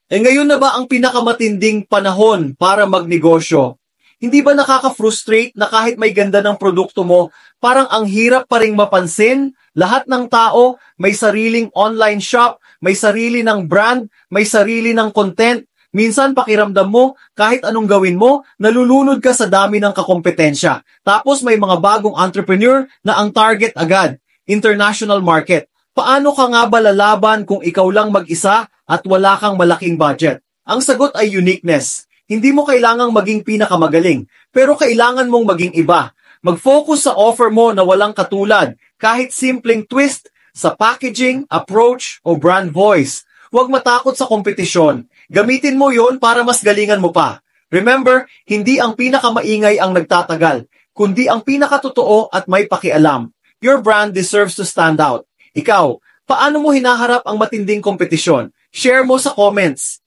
Ngayon na ba ang pinakamatinding panahon para magnegosyo? Hindi ba nakaka-frustrate na kahit may ganda ng produkto mo, parang ang hirap pa ring mapansin? Lahat ng tao may sariling online shop, may sarili ng brand, may sarili ng content. Minsan pakiramdam mo, kahit anong gawin mo, nalulunod ka sa dami ng kakompetensya. Tapos may mga bagong entrepreneur na ang target agad, international market. Paano ka nga ba lalaban kung ikaw lang mag-isa at wala kang malaking budget? Ang sagot ay uniqueness. Hindi mo kailangang maging pinakamagaling, pero kailangan mong maging iba. Mag-focus sa offer mo na walang katulad, kahit simpleng twist sa packaging, approach, o brand voice. Huwag matakot sa kompetisyon. Gamitin mo yon para mas galingan mo pa. Remember, hindi ang pinakamaingay ang nagtatagal, kundi ang pinakatotoo at may pakialam. Your brand deserves to stand out. Ikaw, paano mo hinaharap ang matinding kompetisyon? Share mo sa comments.